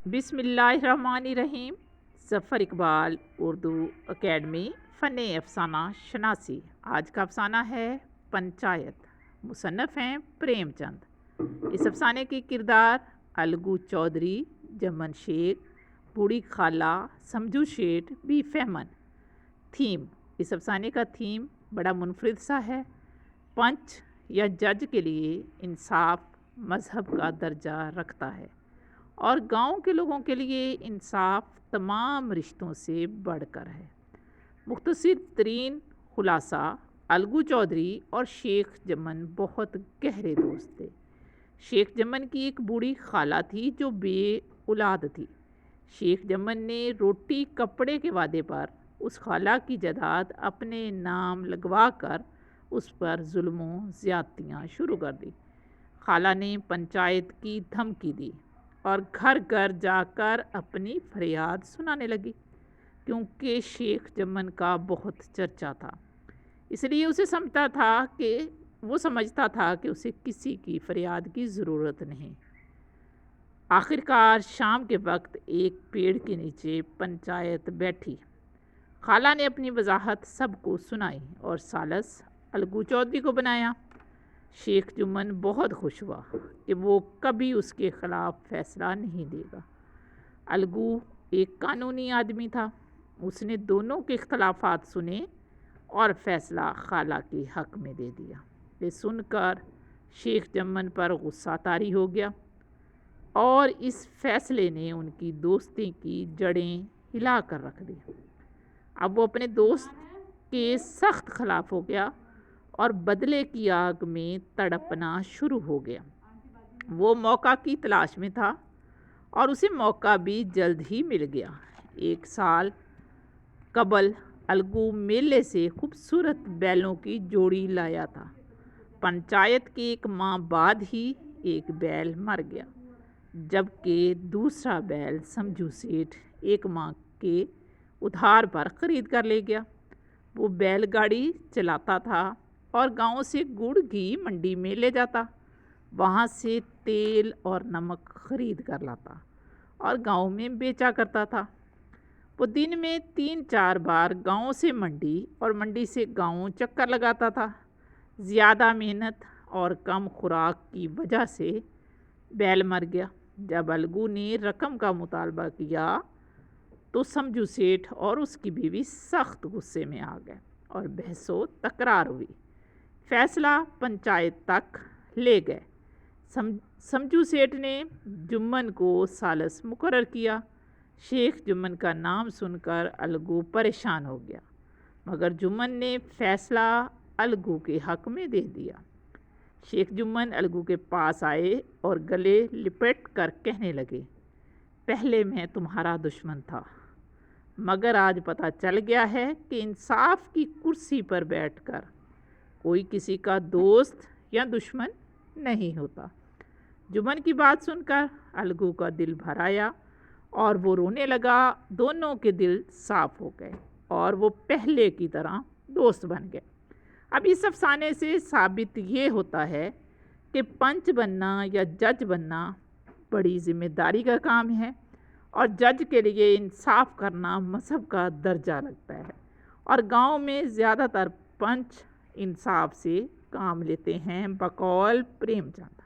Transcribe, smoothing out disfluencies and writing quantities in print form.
बिस्मिल्लाहिर्रहमानिर्रहीम। ज़फ़र इकबाल उर्दू एकेडमी फ़न अफ़साना शनासी। आज का अफ़साना है पंचायत। मुसन्नफ़ हैं प्रेमचंद। इस अफ़साने की किरदार अलगू चौधरी, जमन शेख, बूढ़ी खाला, समझू शेठ, बी फहमन। थीम, इस अफ़साने का थीम बड़ा मुनफरिद सा है। पंच या जज के लिए इंसाफ मज़हब का दर्जा रखता है और गांव के लोगों के लिए इंसाफ तमाम रिश्तों से बढ़कर है। मुख्तसर तरीन खुलासा, अलगू चौधरी और शेख जमन बहुत गहरे दोस्त थे। शेख जमन की एक बूढ़ी खाला थी जो बे औलाद थी। शेख जमन ने रोटी कपड़े के वादे पर उस खाला की जायदाद अपने नाम लगवा कर उस पर जुल्मों ज़्यादतियाँ शुरू कर दी। खाला ने पंचायत की धमकी दी और घर घर जाकर अपनी फरियाद सुनाने लगी, क्योंकि शेख जमन का बहुत चर्चा था। इसलिए वो समझता था कि उसे किसी की फरियाद की ज़रूरत नहीं। आखिरकार शाम के वक्त एक पेड़ के नीचे पंचायत बैठी। खाला ने अपनी वजाहत सबको सुनाई और सालस अलगू चौधरी को बनाया। शेख जुम्मन बहुत खुश हुआ कि वो कभी उसके ख़िलाफ़ फ़ैसला नहीं देगा। अलगू एक कानूनी आदमी था। उसने दोनों के इख्तलाफात सुने और फ़ैसला खाला के हक़ में दे दिया। ये सुनकर शेख जम्मन पर गुस्सा तारी हो गया और इस फ़ैसले ने उनकी दोस्ती की जड़ें हिला कर रख दी। अब वो अपने दोस्त के सख्त ख़िलाफ़ हो गया और बदले की आग में तड़पना शुरू हो गया। वो मौका की तलाश में था और उसे मौका भी जल्द ही मिल गया। एक साल कबल अलगू मेले से खूबसूरत बैलों की जोड़ी लाया था। पंचायत के एक माह बाद ही एक बैल मर गया, जबकि दूसरा बैल समझू सेठ एक माह के उधार पर ख़रीद कर ले गया। वो बैलगाड़ी चलाता था और गांव से गुड़ घी मंडी में ले जाता। वहाँ से तेल और नमक ख़रीद कर लाता और गांव में बेचा करता था। वो दिन में 3-4 बार गांव से मंडी और मंडी से गांव चक्कर लगाता था। ज़्यादा मेहनत और कम खुराक की वजह से बैल मर गया। जब अलगू ने रकम का मुतालबा किया तो समझू सेठ और उसकी बीवी सख्त गुस्से में आ गए और बहसो तकरार हुई। फ़ैसला पंचायत तक ले गए। समझू सेठ ने जुम्मन को सालस मुकर्रर किया। शेख जुम्मन का नाम सुनकर अलगू परेशान हो गया, मगर जुम्मन ने फ़ैसला अलगू के हक़ में दे दिया। शेख जुम्मन अलगू के पास आए और गले लिपट कर कहने लगे, पहले मैं तुम्हारा दुश्मन था, मगर आज पता चल गया है कि इंसाफ की कुर्सी पर बैठकर कोई किसी का दोस्त या दुश्मन नहीं होता। जुम्मन की बात सुनकर अलगू का दिल भर आया और वो रोने लगा। दोनों के दिल साफ़ हो गए और वो पहले की तरह दोस्त बन गए। अब इस अफसाने से साबित ये होता है कि पंच बनना या जज बनना बड़ी ज़िम्मेदारी का काम है और जज के लिए इंसाफ करना मज़हब का दर्जा लगता है। और गांव में ज़्यादातर पंच इंसाफ से काम लेते हैं। बकौल प्रेमचंद।